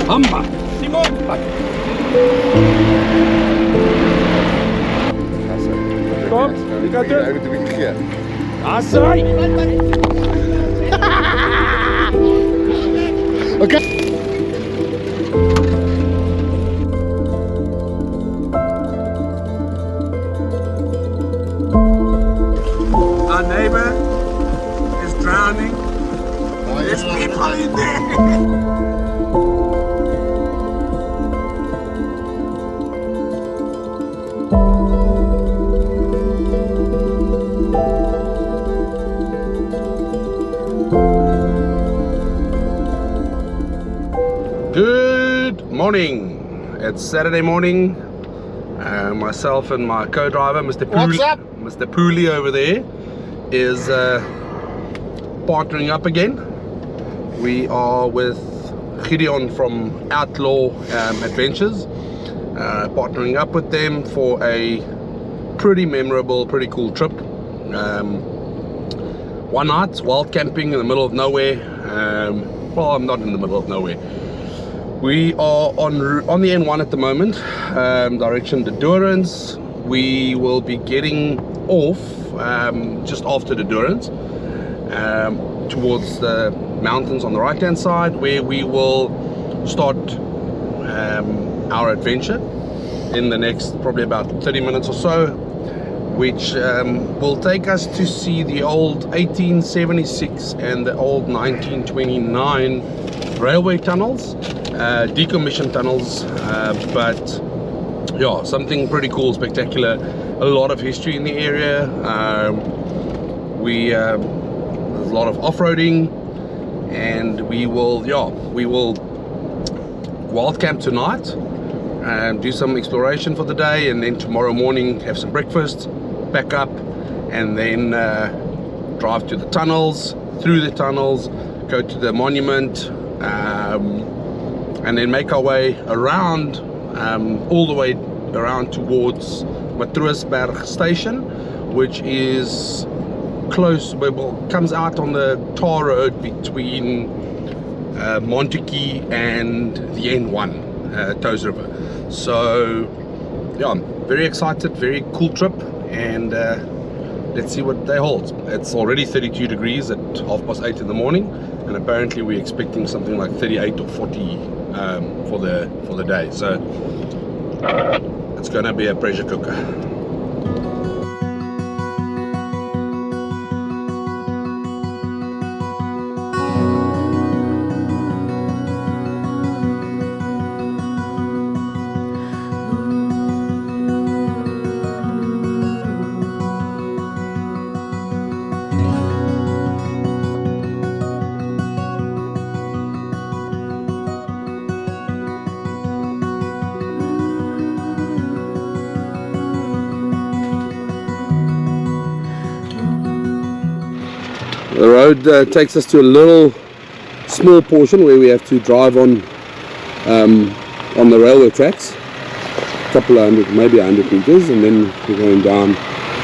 Hamba, Simon! Kom, je gaat doen. Assai! Oké. Our neighbor is drowning. There's people in there. Good morning. It's Saturday morning. Myself and my co-driver, Mr. What's up? Mr. Pooley over there, is partnering up again. We are with Gideon from Outlaw Adventures, partnering up with them for a pretty memorable, pretty cool trip. One night wild camping in the middle of nowhere. Well, I'm not in the middle of nowhere. We are on the N1 at the moment, direction to Doorns. We will be getting off just after the Doorns, towards the mountains on the right hand side, where we will start our adventure in the next probably about 30 minutes or so, which will take us to see the old 1876 and the old 1929 railway tunnels, decommissioned tunnels, but yeah, something pretty cool, spectacular. A lot of history in the area. There's a lot of off-roading, and we will wild camp tonight and do some exploration for the day, and then tomorrow morning have some breakfast, back up, and then drive to the tunnels, through the tunnels, go to the monument, and then make our way around, all the way around towards Buttress Station, which is close, well, comes out on the tar road between Montague and the N1, Toes River. So yeah, I'm very excited, very cool trip, and let's see what they hold. It's already 32 degrees at 8:30 in the morning, and apparently we're expecting something like 38 or 40 for the day. So it's gonna be a pressure cooker. The road takes us to a little small portion where we have to drive on the railway tracks, a couple of hundred, maybe 100 meters, and then we're going down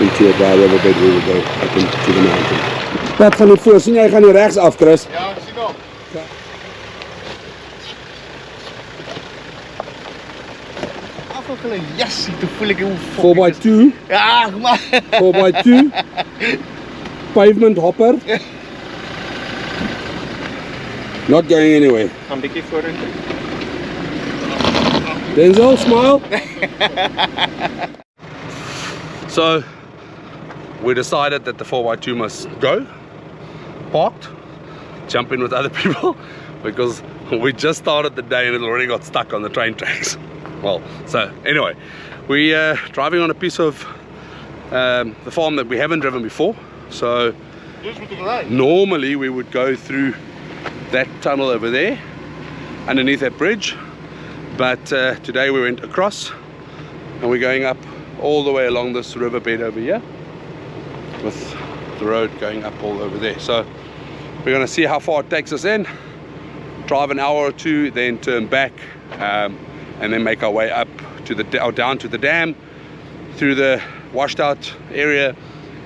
into a dry river bed where we go up into the mountain. Wat gaan dit voor? Sien jy gaan hier regs af, Chris? Ja, ek sien hom. Afval yes, toe voel ek hoe 4x2. Ja, maar 4x2. Pavement hopper. Not going anywhere. gaan bietjie vorentoe. Denzel, smile. So we decided that the 4x2 must go, parked, jump in with other people, because we just started the day and it already got stuck on the train tracks. Well, so anyway, we are driving on a piece of the farm that we haven't driven before. So normally we would go through that tunnel over there, underneath that bridge, but today we went across and we're going up all the way along this riverbed over here, with the road going up all over there. So we're going to see how far it takes us in, drive an hour or two, then turn back, and then make our way up to the down to the dam, through the washed out area,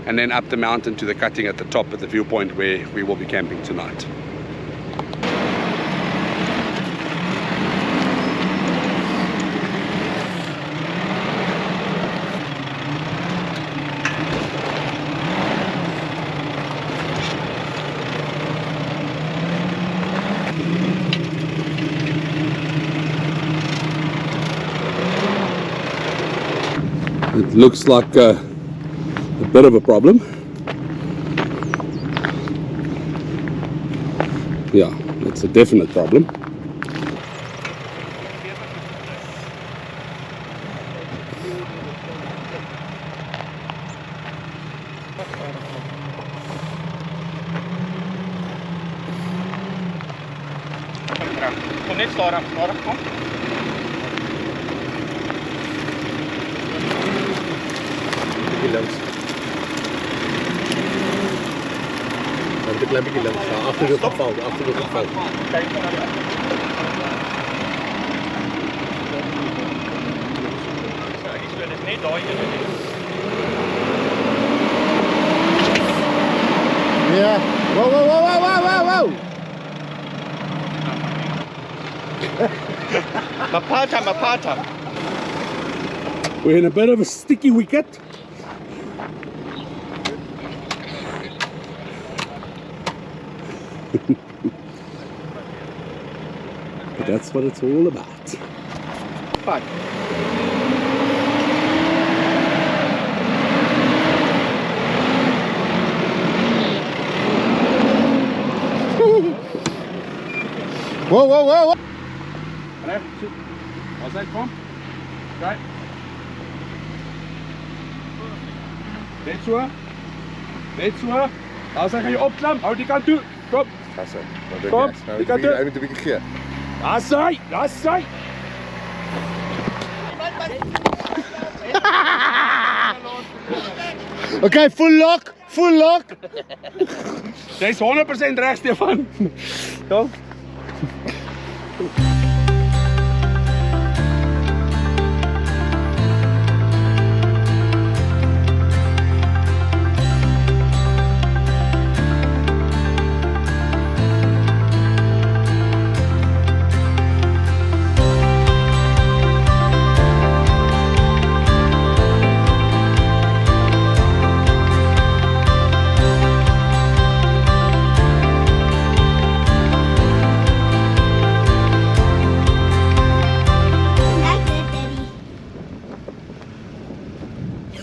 and then up the mountain to the cutting at the top at the viewpoint where we will be camping tonight. It looks like a bit of a problem. Yeah, it's a definite problem. Kom net stadig, stadig kom. Bietjie links. Dan 'n klein bietjie links. Ja, agter jou geval, agter jou geval. Kyk maar na die. So, ek sê dit net daai een. Ja. Wow, wow, wow, wow, wow, wow. Mapata. We're in a bit of a sticky wicket. But that's what it's all about. Fine. Whoa, whoa, whoa, whoa. Hello, how's that from? Right. Net so. Daar gaan je opklim, hou die kant toe. Kom. Kom, die kant toe. Hy moet 'n bietjie gee. Daar sy. Okay, full lock. Jy's 100% reg, Stefan. Dank.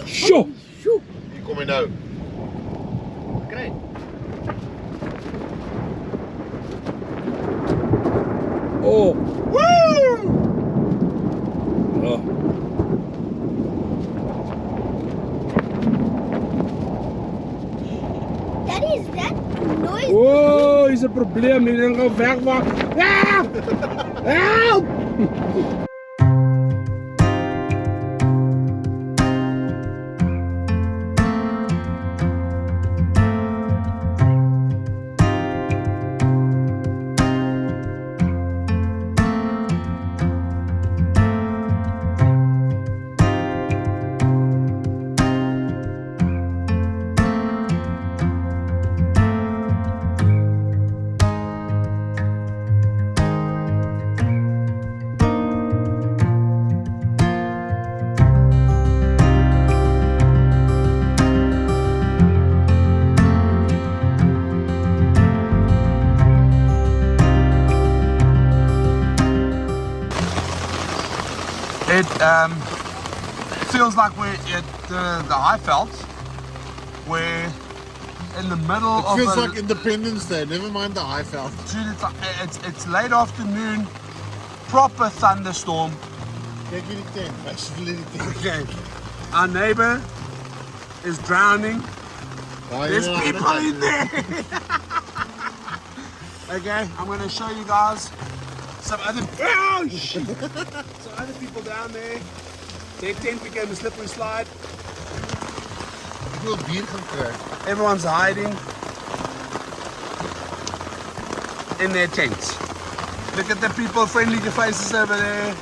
Sjoe! Hier kom hy nou. Kry. Oh! Woo! Oh. Daddy, is that noise? Oh, is 'n probleem. Die ding gaan wegwaak. Help! It feels like we're at the high veld. We're in the middle of Feels like Independence Day, never mind the high veld. Dude, it's late afternoon, proper thunderstorm. Kyk hierdie tent, basically die tent. Okay, our neighbor is drowning. There's people in there. Okay, I'm gonna show you guys some other some other people down there. Their tent became a slippery slide. Ek wil bier gaan kry. Everyone's hiding in their tents. Look at the people, friendly faces over there.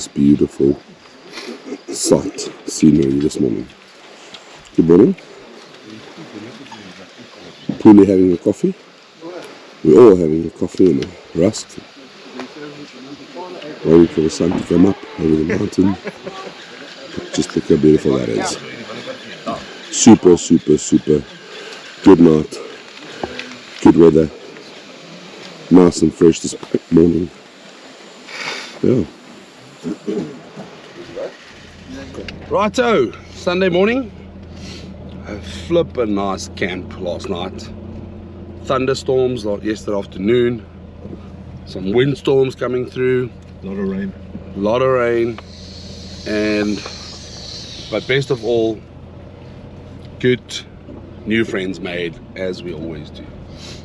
this beautiful sight, scenery this morning. Good morning. Puli having a coffee. We're all having a coffee and a rusk. Waiting for the sun to come up over the mountain. Just look how beautiful that is. Super, super, super good night. Good weather. Nice and fresh this morning. Yeah. Righto, Sunday morning. A flippin' nice camp last night. Thunderstorms yesterday afternoon. Some windstorms coming through. A lot of rain. A lot of rain. But best of all, good new friends made, as we always do.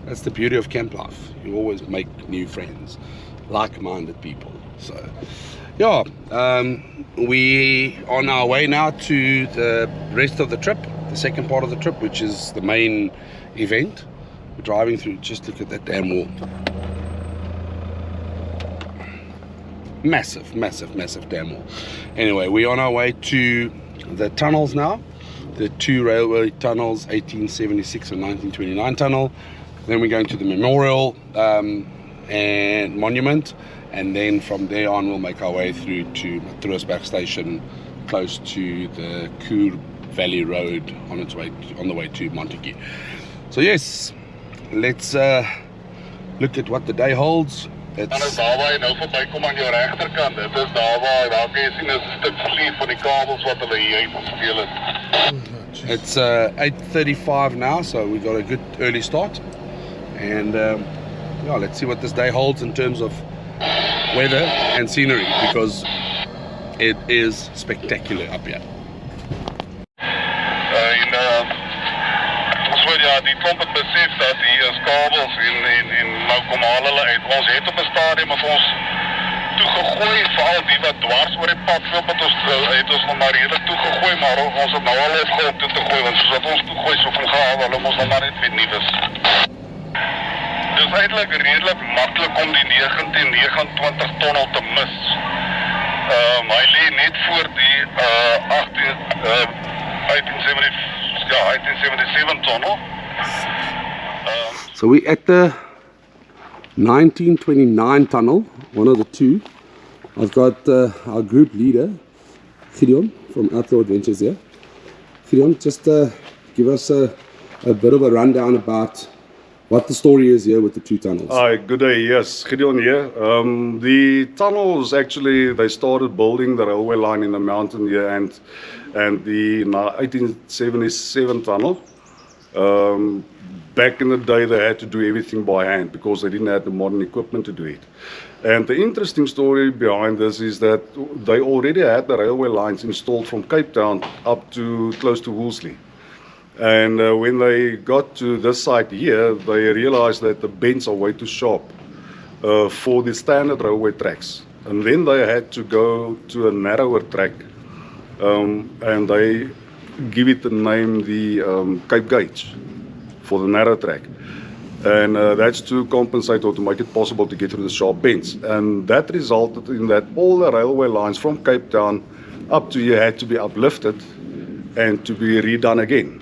That's the beauty of camp life. You always make new friends, like-minded people. So, yeah, we are on our way now to the rest of the trip, the second part of the trip, which is the main event. We're driving through, just look at that damn wall. Massive, massive, massive damn wall. Anyway, we're on our way to the tunnels now. The two railway tunnels, 1876 and 1929 tunnel. Then we're going to the memorial and monument, and then from there on we'll make our way through to buttress station, close to the Kur Valley Road on the way to Montague. So yes, let's look at what the day holds. It's It's 8:35 now, so we got a good early start, and yeah, let's see what this day holds in terms of weather and scenery, because it is spectacular up here. Die klomp het besef dat hier is kabels en nou kom haal hulle uit. Ons het op 'n stadium of ons toegegooi, veral die wat dwars oor die pad loop, het ons nog maar redelijk toegegooi, maar ons het nou al opgehou toe te gooi, want soos wat ons toegooi, so kom gehaal, hulle moes dan maar net weer nuus. Dit is eintlik redelijk maklik om die 1929 tunnel te mis. Hy lê net voor die 1877 tunnel. So we're at the 1929 tunnel, one of the two. I've got our group leader, Gideon, from Outdoor Adventures here. Gideon, just give us a bit of a rundown about what the story is here with the two tunnels. Hi, good day. Yes, Gideon here. The tunnels, actually, they started building the railway line in the mountain here, and the 1877 tunnel. Back in the day, they had to do everything by hand because they didn't have the modern equipment to do it. And the interesting story behind this is that they already had the railway lines installed from Cape Town up to close to Woolsley. And when they got to this site here, they realized that the bends are way too sharp for the standard railway tracks. And then they had to go to a narrower track, and they give it the name the Cape Gauge for the narrow track. And that's to compensate or to make it possible to get through the sharp bends. And that resulted in that all the railway lines from Cape Town up to here had to be uplifted and to be redone again.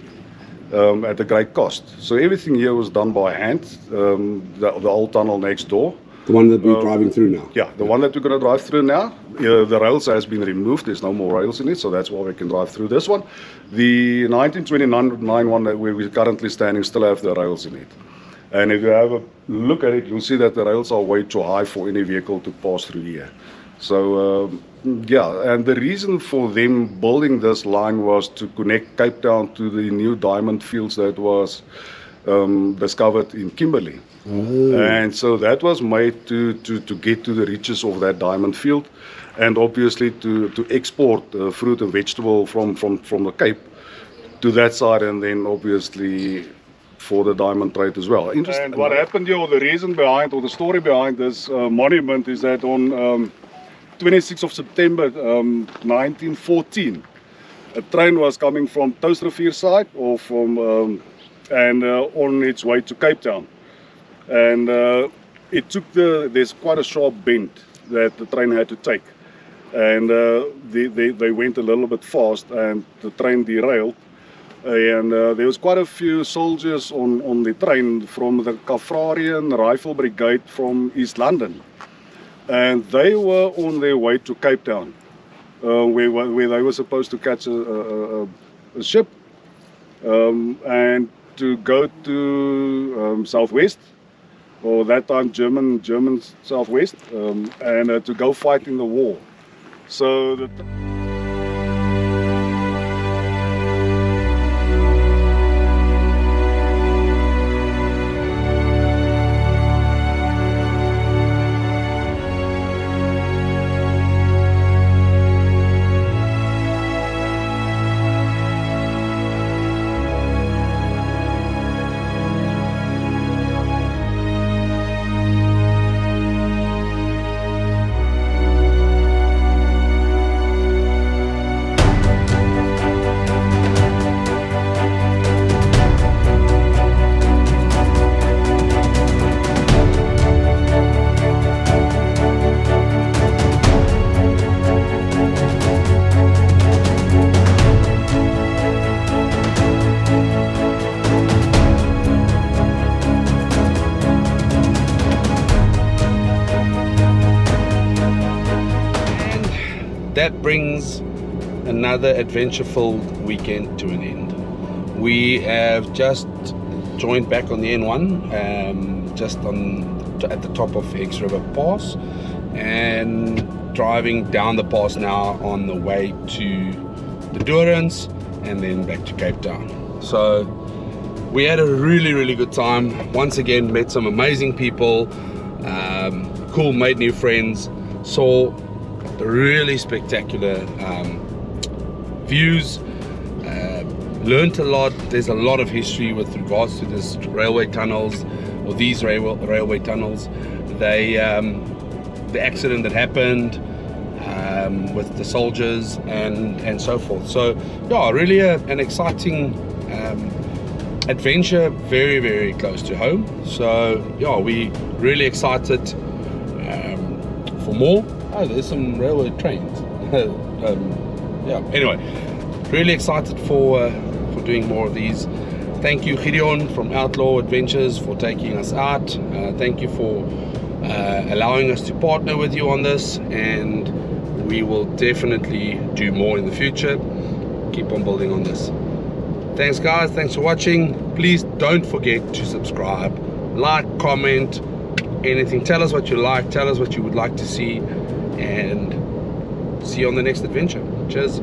At a great cost. So everything here was done by hand, the old tunnel next door. The one that we're driving through now? Yeah, the one that we're going to drive through now. The rails has been removed, there's no more rails in it, so that's why we can drive through this one. The 1929 one that where we're currently standing still have the rails in it. And if you have a look at it, you'll see that the rails are way too high for any vehicle to pass through here. So yeah, and the reason for them building this line was to connect Cape Town to the new diamond fields that was discovered in Kimberley. Oh. And so that was made to get to the reaches of that diamond field, and obviously to export fruit and vegetable from the Cape to that side, and then obviously for the diamond trade as well. And what happened here, or the reason behind, or the story behind this monument is that on 26th of September 1914, a train was coming from Touwsrivier side or from on its way to Cape Town, and it took there's quite a sharp bend that the train had to take, and they went a little bit fast, and the train derailed. And there was quite a few soldiers on the train from the Kaffrarian Rifle Brigade from East London, and they were on their way to Cape Town, where they were supposed to catch a ship and to go to Southwest, or that time German Southwest, and to go fight in the war. So the that brings another adventure-filled weekend to an end. We have just joined back on the N1, just at the top of HEX River Pass, and driving down the pass now on the way to the Doorns and then back to Cape Town. So we had a really good time. Once again, met some amazing people, cool, made new friends, saw really spectacular views, learned a lot. There's a lot of history with regards to this railway tunnels, or these railway tunnels. They the accident that happened with the soldiers and so forth. So yeah, really an exciting adventure, very close to home. So yeah, we really excited for more. Oh, there's some railway trains. Yeah, anyway, really excited for doing more of these. Thank you, Gideon from Outlaw Adventures, for taking us out. Thank you for allowing us to partner with you on this, and we will definitely do more in the future. Keep on building on this. Thanks guys, thanks for watching. Please don't forget to subscribe, like, comment, anything. Tell us what you like, tell us what you would like to see, and see you on the next adventure. Cheers.